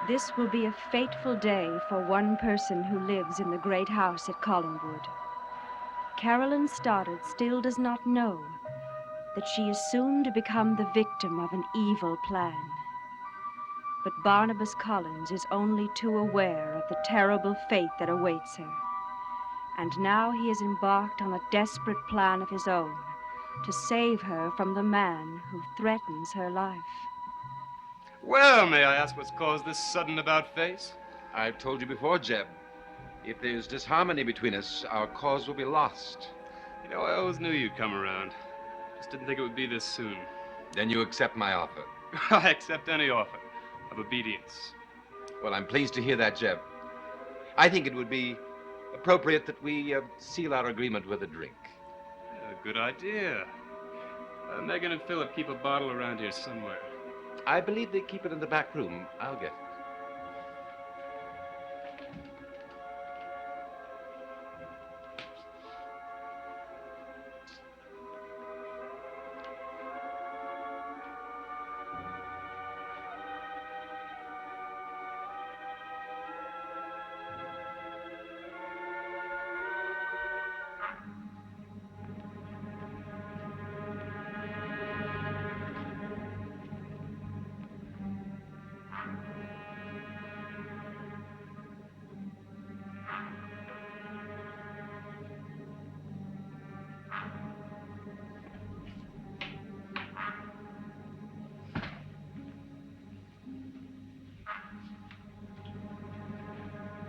This will be a fateful day for one person who lives in the great house at Collinwood. Carolyn Stoddard still does not know that she is soon to become the victim of an evil plan. But Barnabas Collins is only too aware of the terrible fate that awaits her. And now he has embarked on a desperate plan of his own to save her from the man who threatens her life. Well, may I ask what's caused this sudden about-face? I've told you before, Jeb. If there's disharmony between us, our cause will be lost. You know, I always knew you'd come around. Just didn't think it would be this soon. Then you accept my offer. I accept any offer of obedience. Well, I'm pleased to hear that, Jeb. I think it would be appropriate that we seal our agreement with a drink. Good idea. Megan and Philip keep a bottle around here somewhere. I believe they keep it in the back room. I'll get it.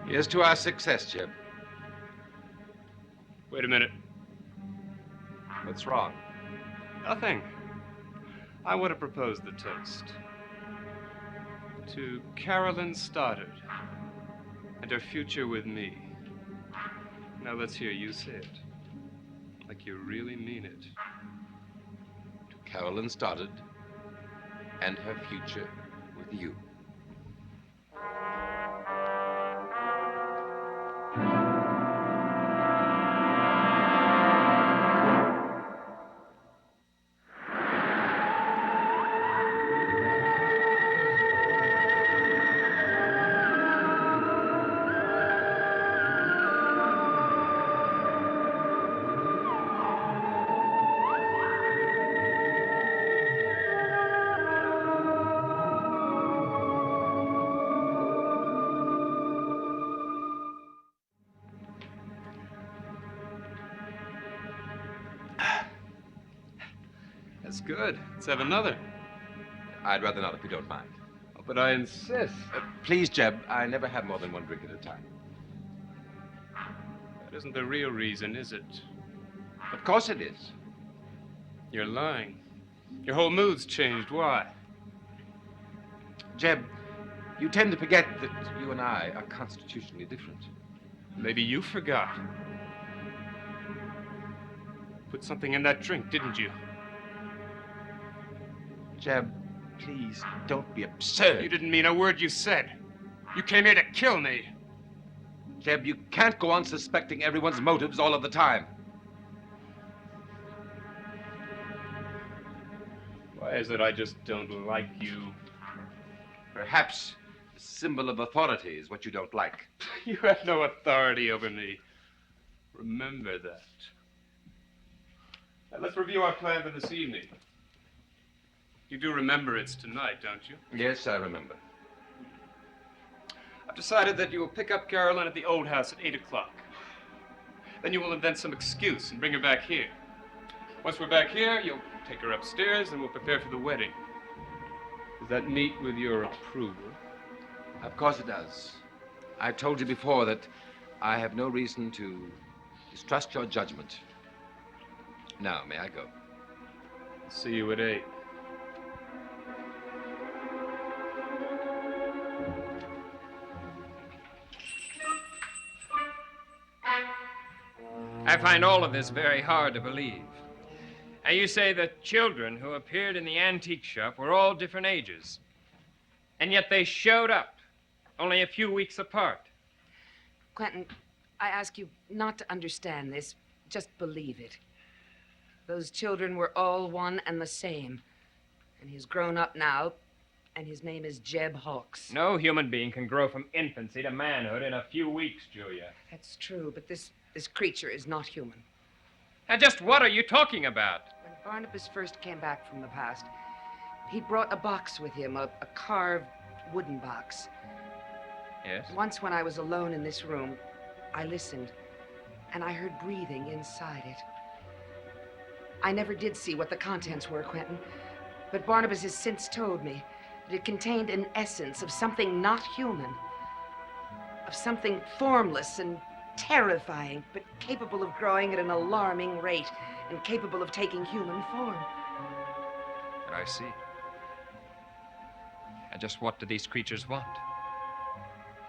Here's to our success, Jeb. Wait a minute. What's wrong? Nothing. I want to propose the toast. To Carolyn Stoddard and her future with me. Now let's hear you say it. Like you really mean it. To Carolyn Stoddard and her future with you. That's good. Let's have another. I'd rather not, if you don't mind. Oh, but I insist. Please, Jeb, I never have more than one drink at a time. That isn't the real reason, is it? Of course it is. You're lying. Your whole mood's changed. Why? Jeb, you tend to forget that you and I are constitutionally different. Maybe you forgot. Put something in that drink, didn't you? Jeb, please, don't be absurd. You didn't mean a word you said. You came here to kill me. Jeb, you can't go on suspecting everyone's motives all of the time. Why is it I just don't like you? Perhaps the symbol of authority is what you don't like. You have no authority over me. Remember that. Now, let's review our plan for this evening. You do remember it's tonight, don't you? Yes, I remember. I've decided that you will pick up Carolyn at the old house at 8 o'clock. Then you will invent some excuse and bring her back here. Once we're back here, you'll take her upstairs and we'll prepare for the wedding. Does that meet with your approval? Of course it does. I told you before that I have no reason to distrust your judgment. Now, may I go? See you at 8. I find all of this very hard to believe. Now, you say the children who appeared in the antique shop were all different ages. And yet they showed up, only a few weeks apart. Quentin, I ask you not to understand this. Just believe it. Those children were all one and the same. And he's grown up now, and his name is Jeb Hawks. No human being can grow from infancy to manhood in a few weeks, Julia. That's true, but this creature is not human. Now, just what are you talking about? When Barnabas first came back from the past, he brought a box with him, a carved wooden box. Yes? Once when I was alone in this room, I listened, and I heard breathing inside it. I never did see what the contents were, Quentin, but Barnabas has since told me that it contained an essence of something not human, of something formless and terrifying, but capable of growing at an alarming rate and capable of taking human form. I see. And just what do these creatures want?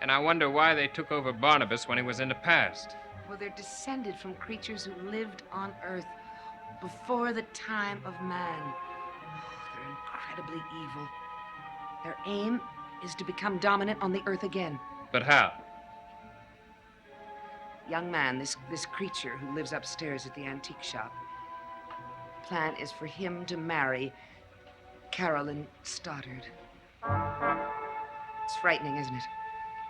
And I wonder why they took over Barnabas when he was in the past. Well, they're descended from creatures who lived on Earth before the time of man. They're incredibly evil. Their aim is to become dominant on the Earth again. But how? Young man, this creature who lives upstairs at the antique shop, plan is for him to marry Carolyn Stoddard. It's frightening, isn't it?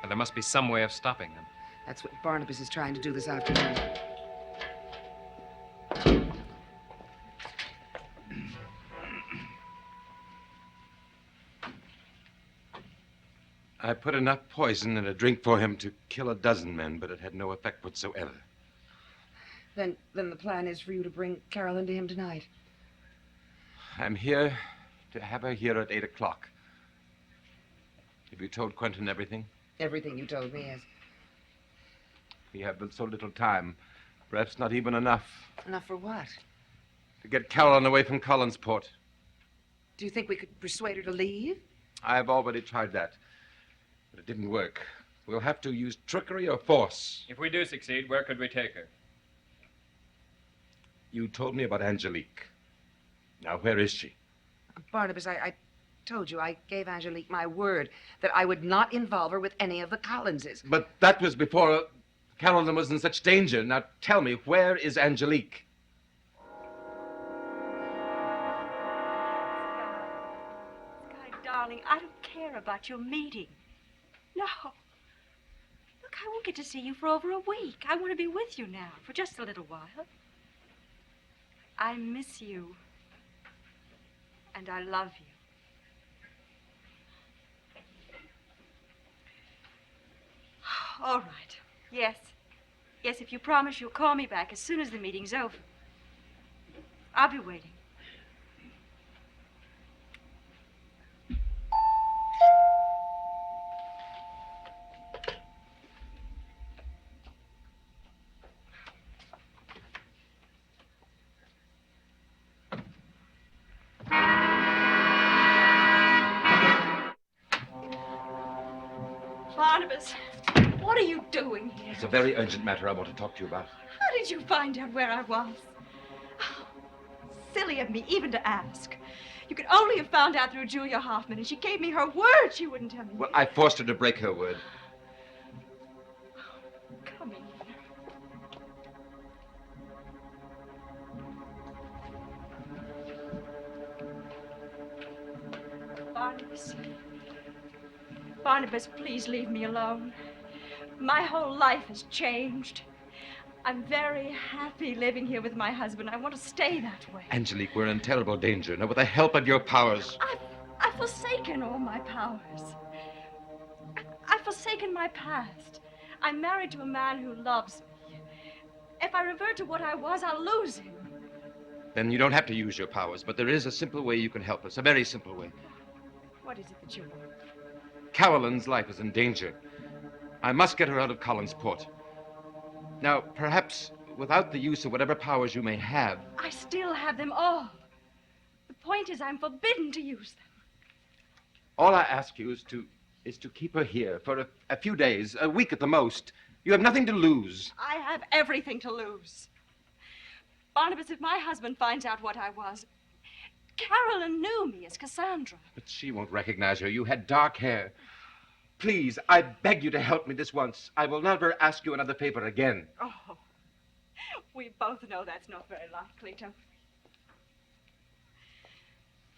Well, there must be some way of stopping them. That's what Barnabas is trying to do this afternoon. I put enough poison in a drink for him to kill a dozen men, but it had no effect whatsoever. Then the plan is for you to bring Carolyn to him tonight. I'm here to have her here at 8 o'clock. Have you told Quentin everything? Everything you told me, yes. We have but so little time. Perhaps not even enough. Enough for what? To get Carolyn away from Collinsport. Do you think we could persuade her to leave? I've already tried that, but it didn't work. We'll have to use trickery or force. If we do succeed, where could we take her? You told me about Angelique. Now, where is she? Barnabas, I told you, I gave Angelique my word that I would not involve her with any of the Collinses. But that was before Carolyn was in such danger. Now, tell me, where is Angelique? Sky, darling, I don't care about your meeting. No. Look, I won't get to see you for over a week. I want to be with you now for just a little while. I miss you. And I love you. All right. Yes. Yes, if you promise you'll call me back as soon as the meeting's over. I'll be waiting. Barnabas, what are you doing here? It's a very urgent matter I want to talk to you about. How did you find out where I was? Oh, silly of me even to ask. You could only have found out through Julia Hoffman, and she gave me her word she wouldn't tell me. Well, I forced her to break her word. Come in. Barnabas. Barnabas, please leave me alone. My whole life has changed. I'm very happy living here with my husband. I want to stay that way. Angelique, we're in terrible danger. Now, with the help of your powers. I've forsaken all my powers. I've forsaken my past. I'm married to a man who loves me. If I revert to what I was, I'll lose him. Then you don't have to use your powers, but there is a simple way you can help us. A very simple way. What is it that you want? Carolyn's life is in danger. I must get her out of Collinsport. Now, perhaps without the use of whatever powers you may have. I still have them all. The point is I'm forbidden to use them. All I ask you is to keep her here for a few days, a week at the most. You have nothing to lose. I have everything to lose. Barnabas, if my husband finds out what I was, Carolyn knew me as Cassandra. But she won't recognize her. You had dark hair. Please, I beg you to help me this once. I will never ask you another favor again. Oh, we both know that's not very likely, don't we?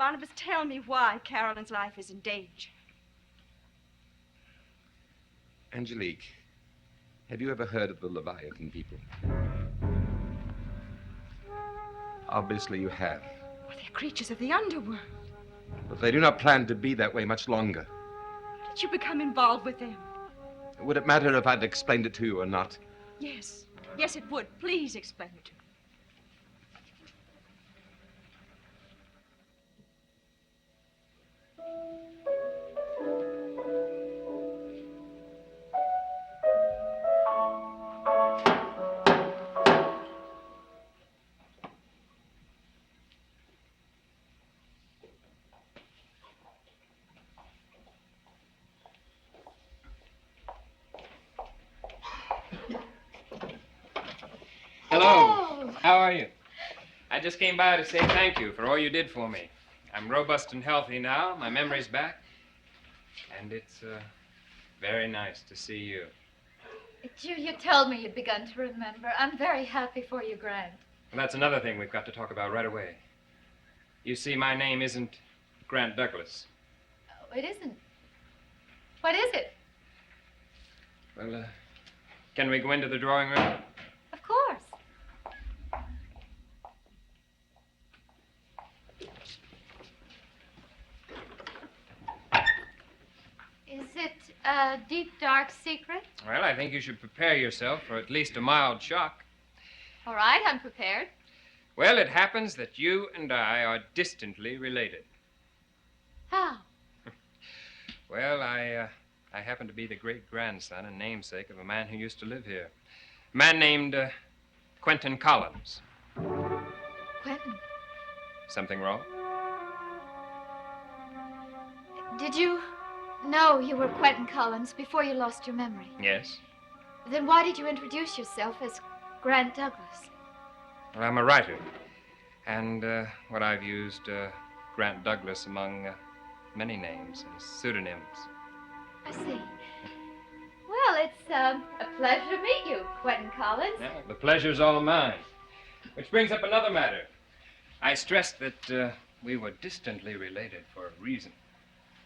Barnabas, tell me why Carolyn's life is in danger. Angelique, have you ever heard of the Leviathan people? Obviously you have. Well, they're creatures of the underworld. But they do not plan to be that way much longer. Did you become involved with them? Would it matter if I'd explained it to you or not? Yes. Yes, it would. Please explain it to me. Hello. How are you? I just came by to say thank you for all you did for me. I'm robust and healthy now. My memory's back. And it's very nice to see you. You told me you'd begun to remember. I'm very happy for you, Grant. Well, that's another thing we've got to talk about right away. You see, my name isn't Grant Douglas. Oh, it isn't. What is it? Well, can we go into the drawing room? Of course. Is it a deep, dark secret? Well, I think you should prepare yourself for at least a mild shock. All right, I'm prepared. Well, it happens that you and I are distantly related. How? Well, I happen to be the great-grandson and namesake of a man who used to live here. A man named Quentin Collins. Quentin, Something wrong? did you know you were Quentin Collins before you lost your memory? Yes. Then why did you introduce yourself as Grant Douglas? Well, I'm a writer. And, I've used Grant Douglas among many names as pseudonyms. I see. Well, it's a pleasure to meet you, Quentin Collins. Yeah, the pleasure's all mine. Which brings up another matter. I stressed that we were distantly related for a reason.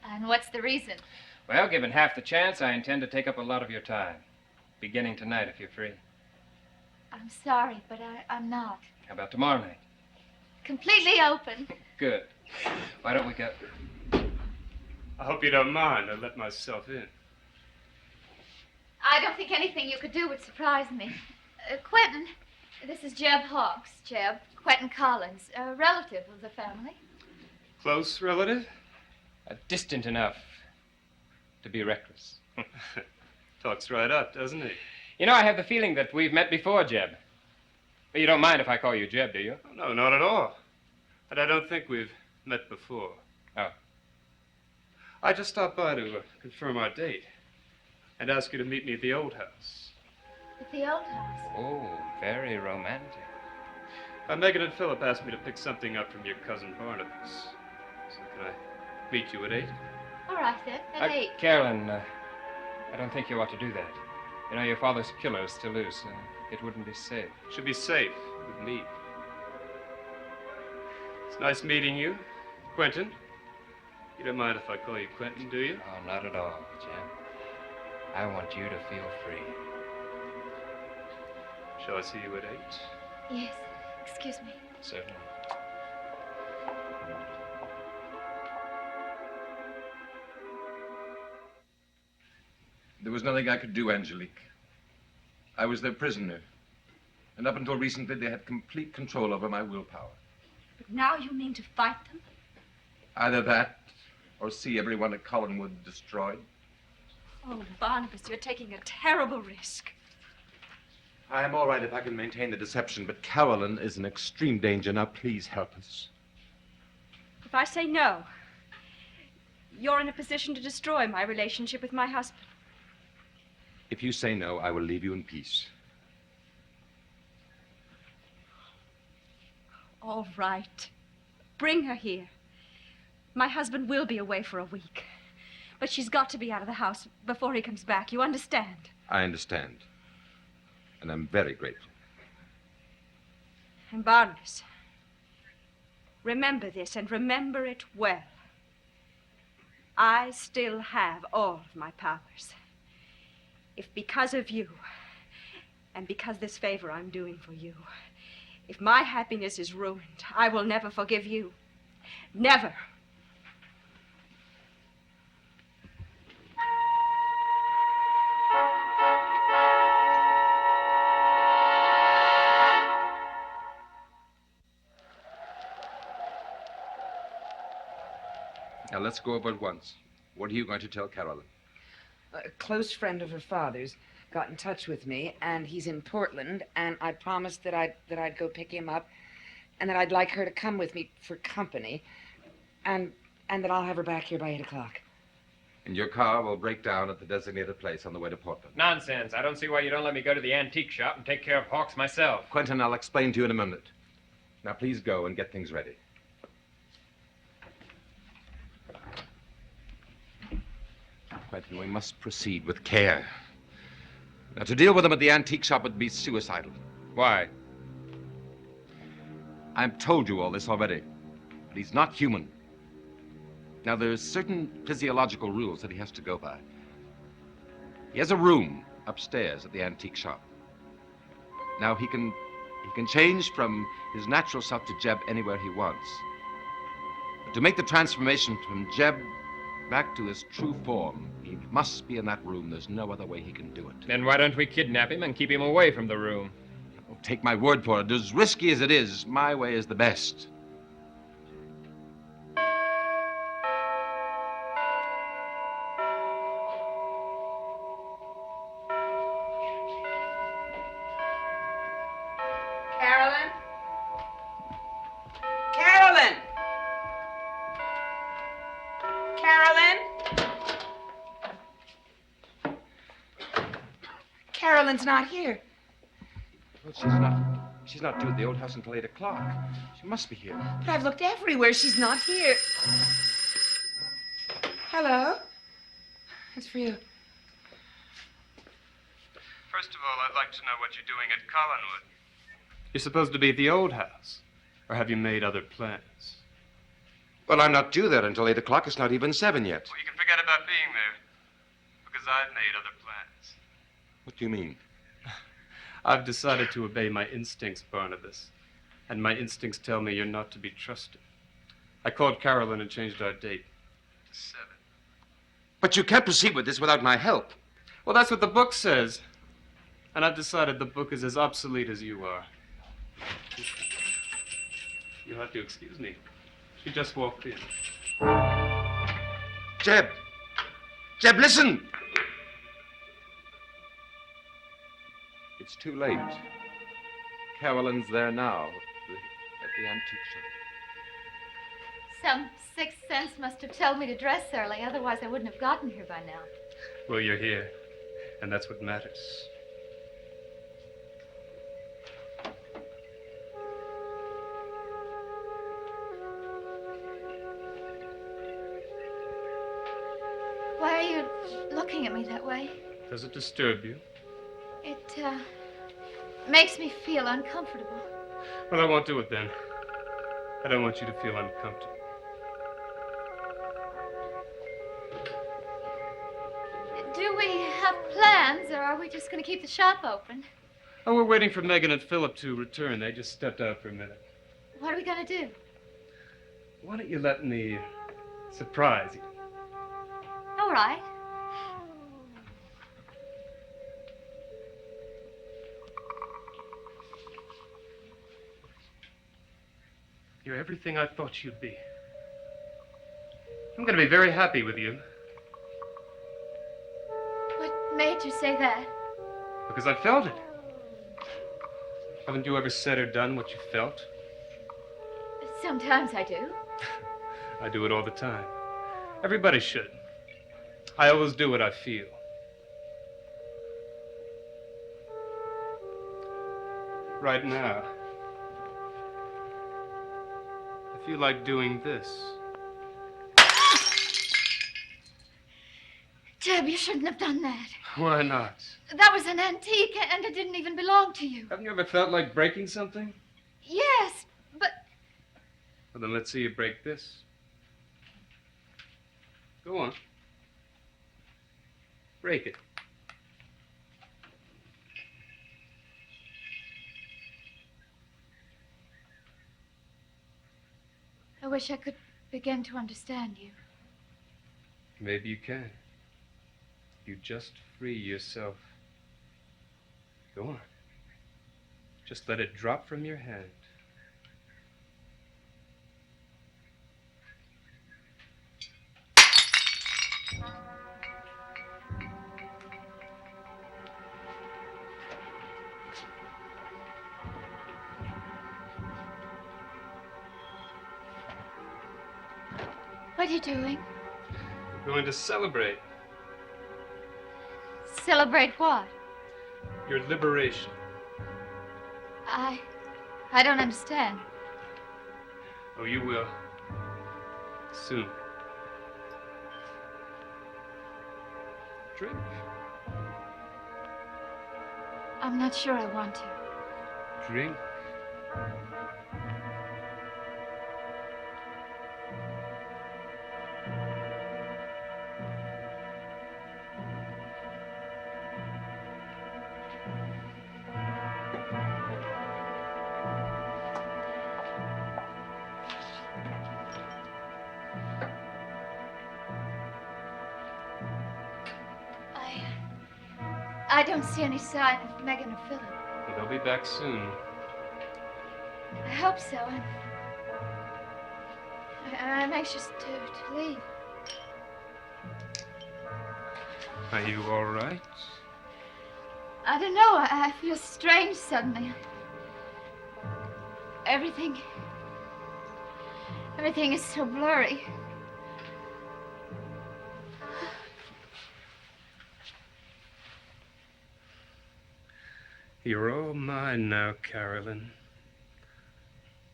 And what's the reason? Well, given half the chance, I intend to take up a lot of your time. Beginning tonight, if you're free. I'm sorry, but I'm not. How about tomorrow night? Completely open. Good. Why don't we go? I hope you don't mind. I let myself in. I don't think anything you could do would surprise me. Quentin, this is Jeb Hawks. Jeb, Quentin Collins, a relative of the family. Close relative? Distant enough to be reckless. Talks right up, doesn't he? You know, I have the feeling that we've met before, Jeb. But you don't mind if I call you Jeb, do you? Oh, no, not at all. But I don't think we've met before. Oh. I just stopped by to confirm our date and ask you to meet me at the old house. At the old house. Oh, very romantic. Megan and Philip asked me to pick something up from your cousin Barnabas. So can I meet you at 8? All right, then. At 8. Carolyn, I don't think you ought to do that. You know, your father's killer is still loose. It wouldn't be safe. Should be safe with me. It's nice meeting you, Quentin. You don't mind if I call you Quentin, do you? Oh, not at all, Jeb. I want you to feel free. Shall I see you at 8? Yes. Excuse me. Certainly. There was nothing I could do, Angelique. I was their prisoner. And up until recently, they had complete control over my willpower. But now you mean to fight them? Either that, or see everyone at Collinwood destroyed. Oh, Barnabas, you're taking a terrible risk. I am all right if I can maintain the deception, but Carolyn is in extreme danger. Now, please help us. If I say no, you're in a position to destroy my relationship with my husband. If you say no, I will leave you in peace. All right. Bring her here. My husband will be away for a week. But she's got to be out of the house before he comes back. You understand? I understand. And I'm very grateful. And Barnabas, Remember this, and remember it well. I still have all of my powers. If because of you, and because this favor I'm doing for you, if my happiness is ruined, I will never forgive you. Never. Now, let's go over at once. What are you going to tell Carolyn? A close friend of her father's got in touch with me, and he's in Portland, and I promised that I'd go pick him up, and that I'd like her to come with me for company, and that I'll have her back here by 8 o'clock. And your car will break down at the designated place on the way to Portland. Nonsense. I don't see why you don't let me go to the antique shop and take care of Hawks myself. Quentin, I'll explain to you in a minute. Now, please go and get things ready. Quentin, we must proceed with care. Now, to deal with him at the antique shop would be suicidal. Why? I've told you all this already, but he's not human. Now, there's certain physiological rules that he has to go by. He has a room upstairs at the antique shop. Now, he can change from his natural self to Jeb anywhere he wants. But to make the transformation from Jeb back to his true form, he must be in that room. There's no other way he can do it. Then why don't we kidnap him and keep him away from the room? Oh, take my word for it. As risky as it is, my way is the best. Carolyn? Carolyn? Carolyn? Carolyn's not here. Well, she's not due at the old house until 8 o'clock. She must be here. But I've looked everywhere. She's not here. Hello? It's for you. First of all, I'd like to know what you're doing at Collinwood. You're supposed to be at the old house. Or have you made other plans? Well, I'm not due there until 8 o'clock. It's not even 7 yet. Well, you can forget about being there. Because I've made other plans. What do you mean? I've decided to obey my instincts, Barnabas. And my instincts tell me you're not to be trusted. I called Carolyn and changed our date to 7. But you can't proceed with this without my help. Well, that's what the book says. And I've decided the book is as obsolete as you are. You'll have to excuse me. She just walked in. Jeb! Jeb, listen! It's too late. Carolyn's there now at the antique shop. Some sixth sense must have told me to dress early, otherwise I wouldn't have gotten here by now. Well, you're here. And that's what matters. Why are you looking at me that way? Does it disturb you? It, makes me feel uncomfortable. Well, I won't do it then. I don't want you to feel uncomfortable. Do we have plans, or are we just going to keep the shop open? Oh, we're waiting for Megan and Philip to return. They just stepped out for a minute. What are we going to do? Why don't you let me surprise you? All right. You're everything I thought you'd be. I'm going to be very happy with you. What made you say that? Because I felt it. Haven't you ever said or done what you felt? Sometimes I do. I do it all the time. Everybody should. I always do what I feel. Right now, I feel like doing this. Jeb, you shouldn't have done that. Why not? That was an antique, and it didn't even belong to you. Haven't you ever felt like breaking something? Yes, but Well, then let's see you break this. Go on. Break it. I wish I could begin to understand you. Maybe you can. You just free yourself. Go on. Just let it drop from your hand. What are you doing? We're going to celebrate Celebrate what? your liberation. I don't understand. Oh, you will. Soon. Drink. I'm not sure I want to. Drink. I don't see any sign of Megan or Philip. Well, they'll be back soon. I hope so. I'm anxious to leave. Are you all right? I don't know. I feel strange suddenly. Everything is so blurry. You're all mine now, Carolyn.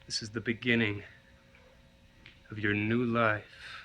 This is the beginning of your new life.